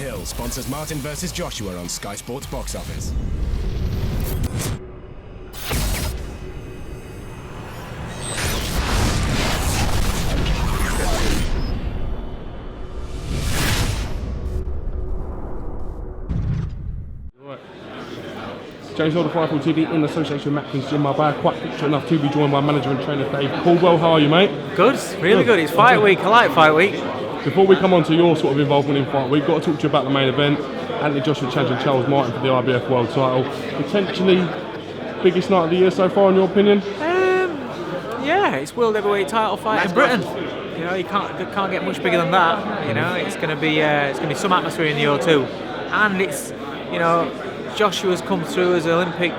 Hill sponsors Martin vs Joshua on Sky Sports Box Office. James Holder, Firefall TV, in association with Matkins Gym. I'm quite fortunate enough to be joined by manager and trainer Dave Caldwell. How are you, mate? Good, really good. It's fight week. I like fight week. Before we come on to your sort of involvement in fight week, got to talk to you about the main event. Anthony Joshua challenging Charles Martin for the IBF world title. Potentially biggest night of the year so far, in your opinion? Yeah, it's world heavyweight title fight in Britain. You know, you can't get much bigger than that. You know, it's going to be some atmosphere in the O2, and it's, you know, Joshua's come through as an Olympic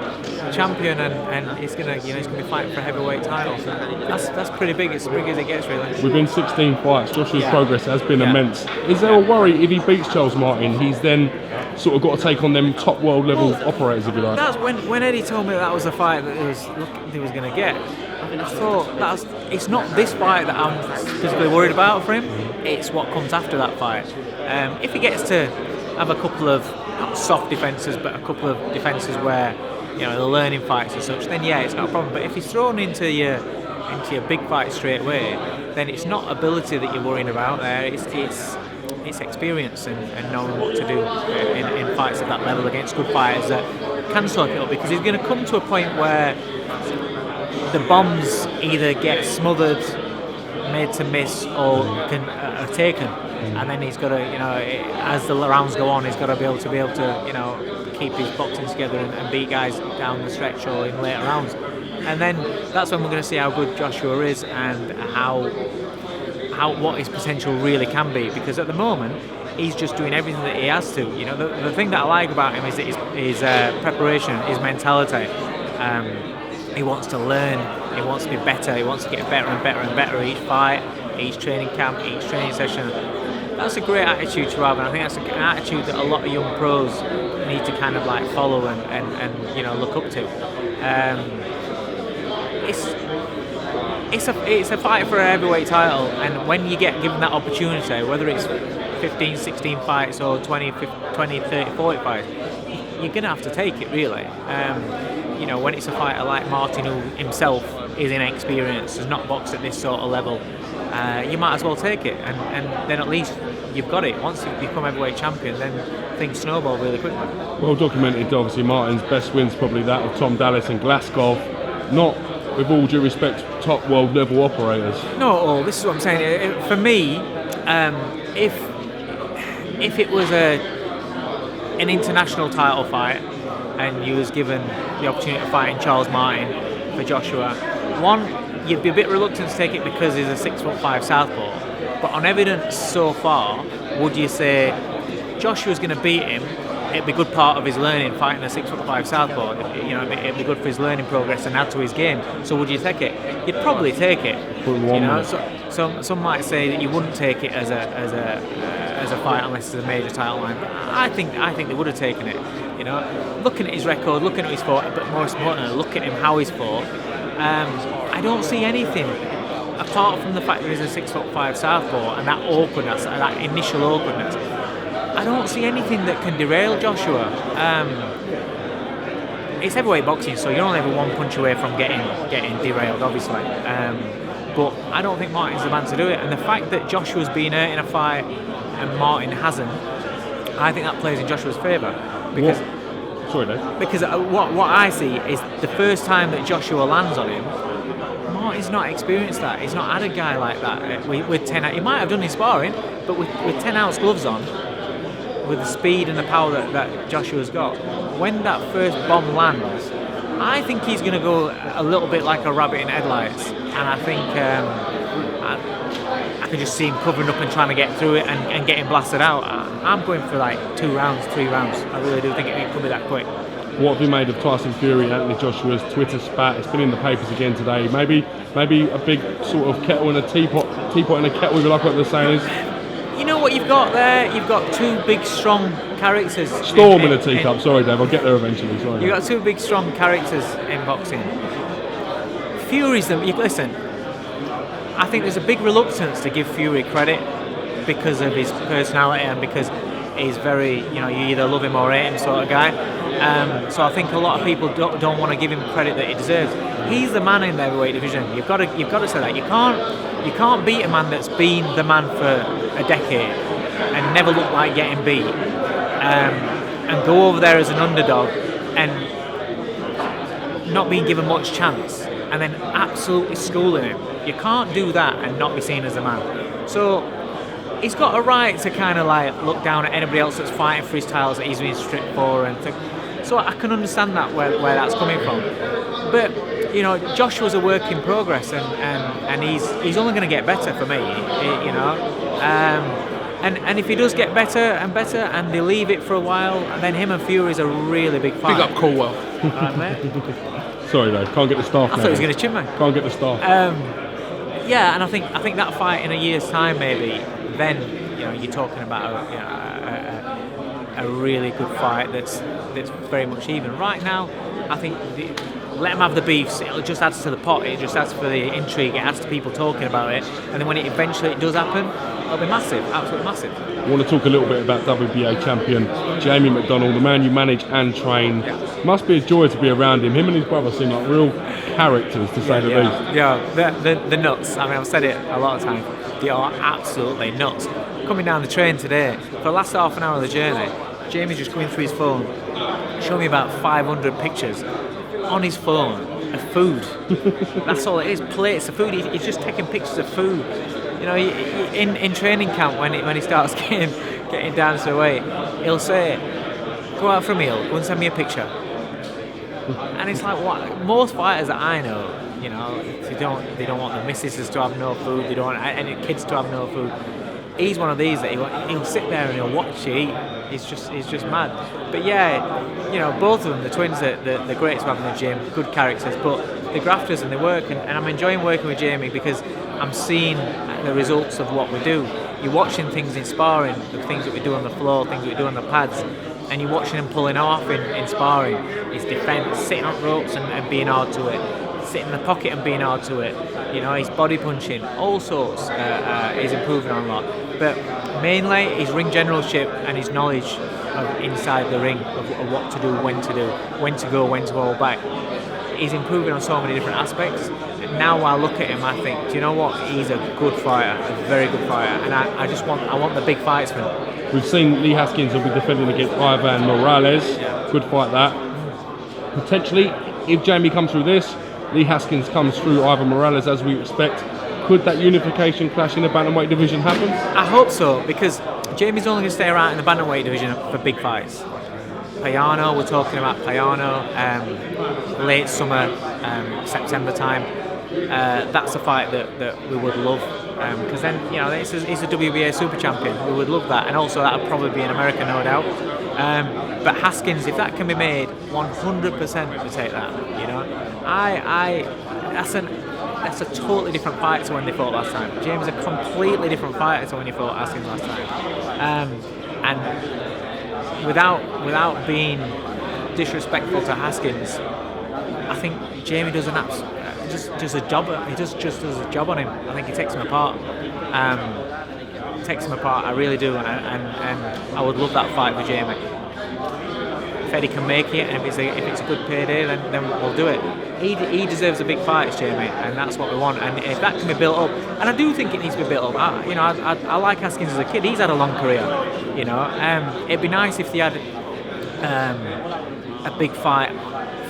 champion, and he's gonna be fighting for a heavyweight title. So that's pretty big. It's as big as it gets, really. Within 16 fights, Joshua's progress has been immense. Is there a worry if he beats Charles Martin, he's then sort of got to take on them top world level operators, if you like? That's when Eddie told me that was the fight that he was going to get. I thought it's not this fight that I'm physically worried about for him. It's what comes after that fight. If he gets to have a couple of not soft defences, but a couple of defences where, you know, the learning fights and such, then yeah, it's not a problem. But if he's thrown into your big fight straight away, then it's not ability that you're worrying about there. It's experience and knowing what to do in fights at that level against good fighters that can soak it up, because he's going to come to a point where the bombs either get smothered, made to miss, or are taken. And then he's got to, you know, as the rounds go on, he's got to be able to, you know, keep his boxing together and beat guys down the stretch or in later rounds. And then that's when we're going to see how good Joshua is and how what his potential really can be. Because at the moment, he's just doing everything that he has to. You know, the thing that I like about him is that his preparation, his mentality. He wants to learn. He wants to be better. He wants to get better and better and better each fight, each training camp, each training session. That's a great attitude to have, and I think that's an attitude that a lot of young pros need to kind of like follow and you know, look up to. It's a fight for a heavyweight title, and when you get given that opportunity, whether it's 15, 16 fights or 20, 30, 40 fights, you're going to have to take it, really. You know, when it's a fighter like Martin, who himself is inexperienced, has not boxed at this sort of level, you might as well take it, and then at least you've got it. Once you become heavyweight champion, then things snowball really quickly. Well documented, obviously. Martin's best wins probably that of Tom Dallas and Glasgow. Not, with all due respect, top world level operators. Not at all. This is what I'm saying. For me, if it was an international title fight and you was given the opportunity to fight in Charles Martin for Joshua, one, you'd be a bit reluctant to take it because he's a 6'5" southpaw. But on evidence so far, would you say Joshua's going to beat him? It'd be a good part of his learning, fighting a 6'5" southpaw. You know, it'd be good for his learning progress and add to his game. So would you take it? You'd probably take it. You know, so some might say that you wouldn't take it as a fight unless it's a major title line. But I think they would have taken it. You know, looking at his record, looking at his fought, but most importantly, look at him how he's fought. I don't see anything apart from the fact that he's a 6'5" southpaw and that awkwardness, that initial awkwardness. I don't see anything that can derail Joshua. It's heavyweight boxing, so you're only ever one punch away from getting derailed, obviously. But I don't think Martin's the man to do it. And the fact that Joshua's been hurt in a fight and Martin hasn't, I think that plays in Joshua's favour. Because Sorry, Dave. Because what I see is the first time that Joshua lands on him, Martin's not experienced that. He's not had a guy like that with 10. He might have done his sparring, but with 10-ounce gloves on, with the speed and the power that Joshua's got, when that first bomb lands, I think he's going to go a little bit like a rabbit in headlights, and I think I could just see him covering up and trying to get through it and getting blasted out. I'm going for like 2 rounds, 3 rounds. I really do think it could be that quick. What have you made of Tyson Fury, Anthony Joshua's Twitter spat? It's been in the papers again today. Maybe a big sort of kettle and a teapot and a kettle, if you like what the saying is. You know what you've got there? You've got 2 big, strong characters. Storm in a teacup. Sorry, Dave. I'll get there eventually. Sorry. You've got 2 big, strong characters in boxing. Fury's them. Listen, I think there's a big reluctance to give Fury credit because of his personality and because is very, you either love him or hate him sort of guy. So I think a lot of people don't want to give him credit that he deserves. He's the man in the heavyweight division. You've got to say that. You can't beat a man that's been the man for a decade and never looked like getting beat, and go over there as an underdog and not being given much chance, and then absolutely schooling him. You can't do that and not be seen as a man. So he's got a right to kind of like look down at anybody else that's fighting for his titles that he's being stripped for, and so I can understand that where that's coming from. But Joshua's a work in progress, and he's only going to get better for me. And if he does get better and better, and they leave it for a while, then him and Fury's a really big fight. Big up Caldwell. Right, mate? Sorry though, can't get the staff. I thought he was going to chin me. Can't get the staff. Yeah, and I think that fight in a year's time, maybe, then you're talking about a really good fight that's very much even. Right now, I think let them have the beefs. It just adds to the pot. It just adds for the intrigue. It adds to people talking about it. And then when it eventually does happen, it'll be massive, absolutely massive. I want to talk a little bit about WBA champion Jamie McDonnell, the man you manage and train. Yeah. Must be a joy to be around him. Him and his brother seem like real characters, to say the least. Yeah, the nuts. I mean, I've said it a lot of times. They are absolutely nuts. Coming down the train today, for the last half an hour of the journey, Jamie's just going through his phone, showing me about 500 pictures on his phone of food. That's all it is, plates of food. He's just taking pictures of food. In training camp, when he starts getting down to the weight, he'll say, "Go out for a meal, go and send me a picture." And it's like, what most fighters that I know, they don't want the missuses to have no food, they don't want any kids to have no food. He's one of these that he'll sit there and he'll watch you eat. He's just mad. But yeah, both of them, the twins, the greats to have in the gym, good characters, but the grafters and they work, and I'm enjoying working with Jamie because I'm seeing the results of what we do. You're watching things in sparring, the things that we do on the floor, things that we do on the pads, and you're watching him pulling off in sparring. His defence, sitting on ropes and being hard to it, sitting in the pocket and being hard to it. His body punching, all sorts is improving on a lot. But mainly his ring generalship and his knowledge of inside the ring, of what to do, when to go, when to hold back. He's improving on so many different aspects. And now I look at him, I think, do you know what? He's a good fighter, a very good fighter, and I want the big fights for him. We've seen Lee Haskins will be defending against Ivan Morales. Yeah. Good fight that. Potentially, if Jamie comes through this, Lee Haskins comes through Ivan Morales as we expect. Could that unification clash in the bantamweight division happen? I hope so, because Jamie's only going to stay around in the bantamweight division for big fights. Payano, we're talking about Payano, late summer, September time. That's a fight that we would love, because then he's a WBA super champion. We would love that, and also that would probably be in America, no doubt. But Haskins, if that can be made, 100% we take that. That's a totally different fight to when they fought last time. James is a completely different fighter to when he fought Haskins last time. And without being disrespectful to Haskins, I think Jamie does just a job. He just does a job on him. I think he takes him apart. I really do, and I would love that fight with Jamie. If Eddie can make it, and if it's a good payday, then we'll do it. He deserves a big fight, Jamie, and that's what we want. And if that can be built up, and I do think it needs to be built up. I like Haskins as a kid. He's had a long career. It'd be nice if they had a big fight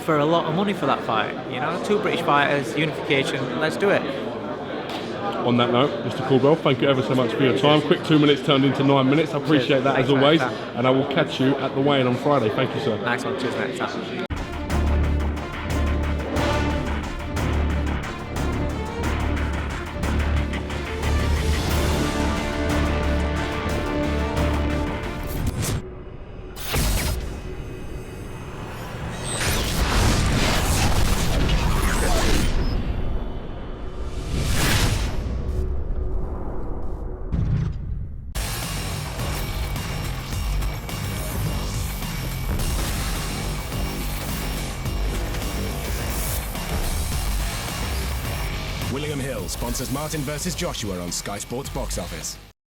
for a lot of money for that fight. Two British fighters, unification. Let's do it. On that note, Mr. Caldwell, thank you ever so much for your time. Quick 2 minutes turned into 9 minutes. I appreciate that as always, and I will catch you at the weigh-in on Friday. Thank you, sir. Nice one. Cheers, mate. William Hill sponsors Martin vs. Joshua on Sky Sports Box Office.